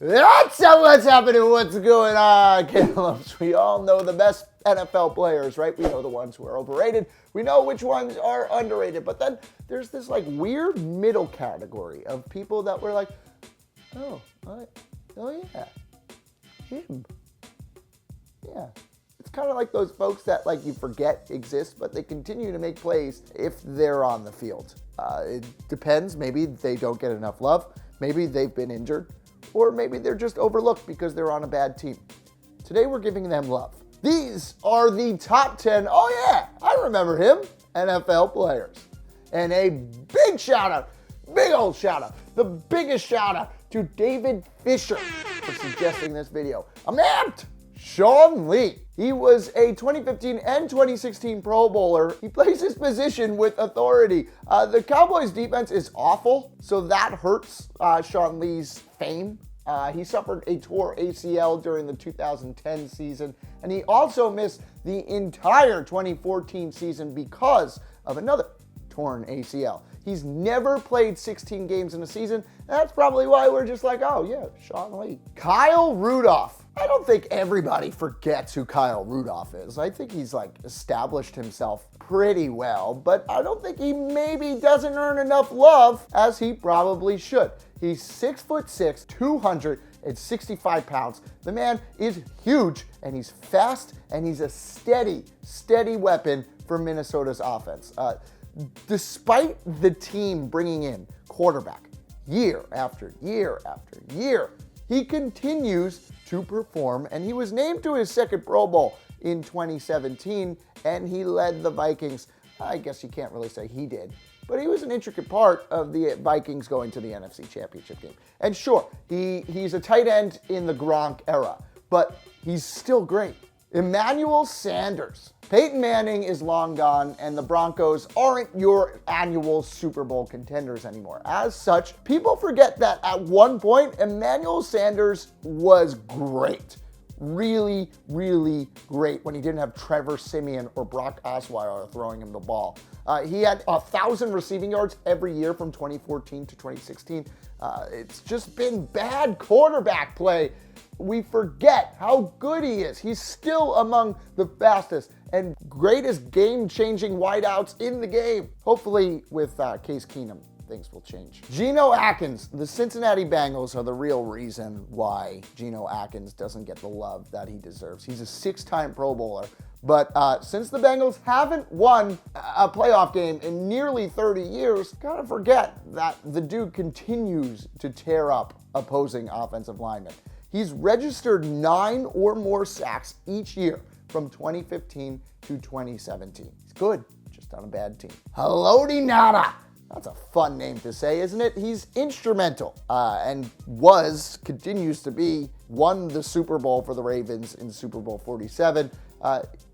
That's what's happening. What's going on, Cantaloups? We all know the best NFL players, right? We know the ones who are overrated. We know which ones are underrated. But then there's this like weird middle category of people that were like, oh yeah, him. Yeah. It's kind of like those folks that like you forget exist, but they continue to make plays if they're on the field. It depends. Maybe they don't get enough love. Maybe they've been injured. Or maybe they're just overlooked because they're on a bad team. Today we're giving them love. These are the top 10, oh yeah, I remember him, NFL players. And a big shout out, big old shout out, the biggest shout out to David Fischer for suggesting this video. I'm amped! Sean Lee. He was a 2015 and 2016 Pro Bowler. He plays his position with authority. The Cowboys defense is awful, so that hurts Sean Lee's fame. He suffered a torn ACL during the 2010 season, and he also missed the entire 2014 season because of another torn ACL. He's never played 16 games in a season. That's probably why we're just like, oh yeah, Sean Lee. Kyle Rudolph. I don't think everybody forgets who Kyle Rudolph is. I think he's like established himself pretty well, but I don't think he maybe doesn't earn enough love as he probably should. He's 6'6", 265 pounds. The man is huge and he's fast and he's a steady weapon for Minnesota's offense. Despite the team bringing in quarterback year after year after year, he continues to perform, and he was named to his second Pro Bowl in 2017, and he led the Vikings. I guess you can't really say he did, but he was an intricate part of the Vikings going to the NFC Championship game. And sure, he's a tight end in the Gronk era, but he's still great. Emmanuel Sanders. Peyton Manning is long gone, and the Broncos aren't your annual Super Bowl contenders anymore. As such, people forget that at one point, Emmanuel Sanders was great. Really, really great when he didn't have Trevor Siemian or Brock Osweiler throwing him the ball. He had 1,000 receiving yards every year from 2014 to 2016. It's just been bad quarterback play. We forget how good he is. He's still among the fastest and greatest game-changing wideouts in the game. Hopefully with Case Keenum, things will change. Geno Atkins. The Cincinnati Bengals are the real reason why Geno Atkins doesn't get the love that he deserves. He's a 6-time Pro Bowler, but since the Bengals haven't won a playoff game in nearly 30 years, gotta forget that the dude continues to tear up opposing offensive linemen. He's registered 9 or more sacks each year from 2015 to 2017. He's good, just on a bad team. Haloti Ngata. That's a fun name to say, isn't it? He's instrumental and continues to be, won the Super Bowl for the Ravens in Super Bowl 47.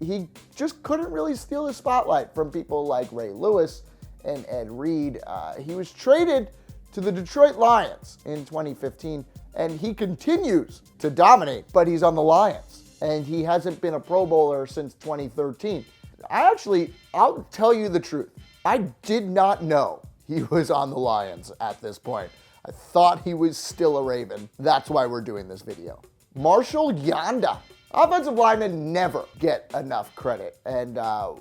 He just couldn't really steal the spotlight from people like Ray Lewis and Ed Reed. He was traded to the Detroit Lions in 2015, and he continues to dominate, but he's on the Lions, and he hasn't been a Pro Bowler since 2013. I'll tell you the truth. I did not know he was on the Lions at this point. I thought he was still a Raven. That's why we're doing this video. Marshal Yanda. Offensive linemen never get enough credit, and I'm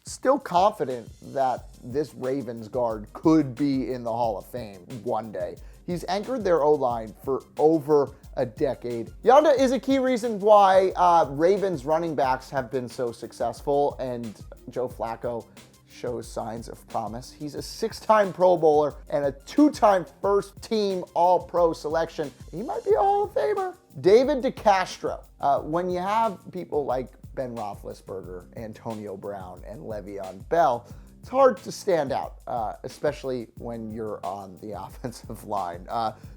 still confident that this Ravens guard could be in the Hall of Fame one day. He's anchored their O-line for over a decade. Yanda is a key reason why Ravens running backs have been so successful, and Joe Flacco shows signs of promise. He's a 6-time Pro Bowler and a 2-time first-team All-Pro selection. He might be a Hall of Famer. David DeCastro. When you have people like Ben Roethlisberger, Antonio Brown, and Le'Veon Bell, it's hard to stand out, especially when you're on the offensive line.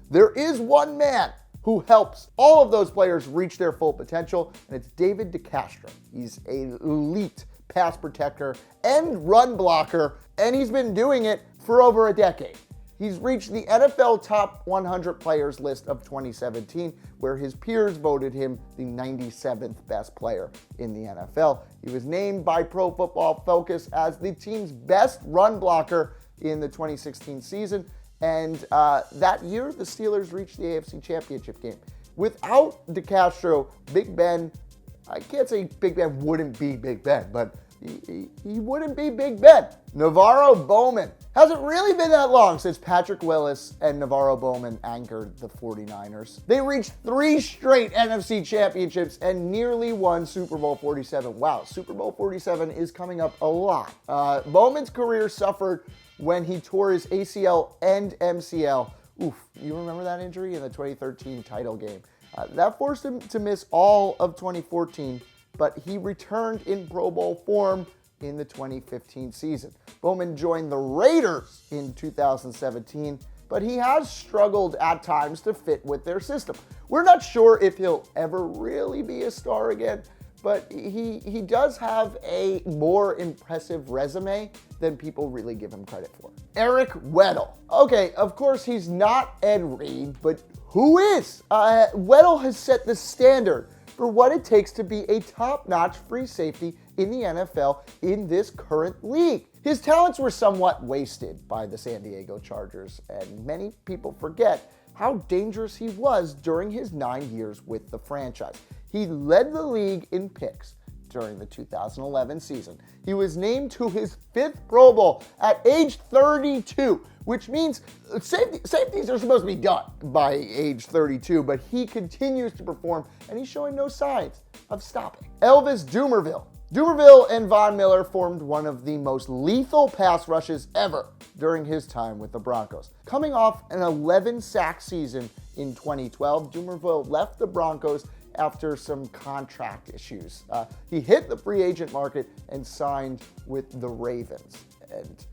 There is one man who helps all of those players reach their full potential, and it's David DeCastro. He's an elite pass protector and run blocker, and he's been doing it for over a decade. He's reached the NFL Top 100 Players list of 2017, where his peers voted him the 97th best player in the NFL. He was named by Pro Football Focus as the team's best run blocker in the 2016 season, And that year, the Steelers reached the AFC Championship game. Without DeCastro, Big Ben, I can't say Big Ben wouldn't be Big Ben, but he wouldn't be Big Ben. Navarro Bowman. Hasn't really been that long since Patrick Willis and Navarro Bowman anchored the 49ers. They reached 3 straight NFC championships and nearly won Super Bowl 47. Wow, Super Bowl 47 is coming up a lot. Bowman's career suffered when he tore his ACL and MCL. Oof, you remember that injury in the 2013 title game? That forced him to miss all of 2014, but he returned in Pro Bowl form in the 2015 season. Bowman joined the Raiders in 2017, but he has struggled at times to fit with their system. We're not sure if he'll ever really be a star again, but he does have a more impressive resume than people really give him credit for. Eric Weddle. Okay, of course he's not Ed Reed, but who is? Weddle has set the standard for what it takes to be a top-notch free safety in the NFL in this current league. His talents were somewhat wasted by the San Diego Chargers, and many people forget how dangerous he was during his 9 years with the franchise. He led the league in picks during the 2011 season. He was named to his 5th Pro Bowl at age 32, which means safeties are supposed to be done by age 32, but he continues to perform, and he's showing no signs of stopping. Elvis Dumervil. Dumervil and Von Miller formed one of the most lethal pass rushes ever during his time with the Broncos. Coming off an 11-sack season in 2012, Dumervil left the Broncos after some contract issues. He hit the free agent market and signed with the Ravens. And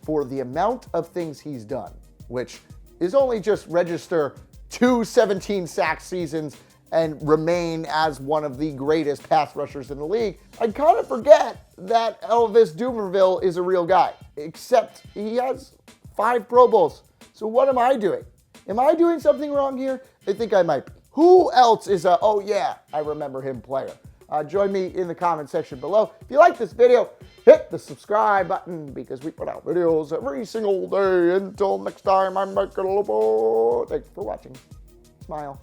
for the amount of things he's done, which is only just register 2 17-sack seasons and remain as one of the greatest pass rushers in the league, I'd kind of forget that Elvis Dumervil is a real guy, except he has 5 Pro Bowls. So what am I doing? Am I doing something wrong here? I think I might be. Who else is a, oh yeah, I remember him player? Join me in the comment section below. If you like this video, hit the subscribe button because we put out videos every single day. Until next time, I'm Mike Cantalupo. Thanks for watching. Smile.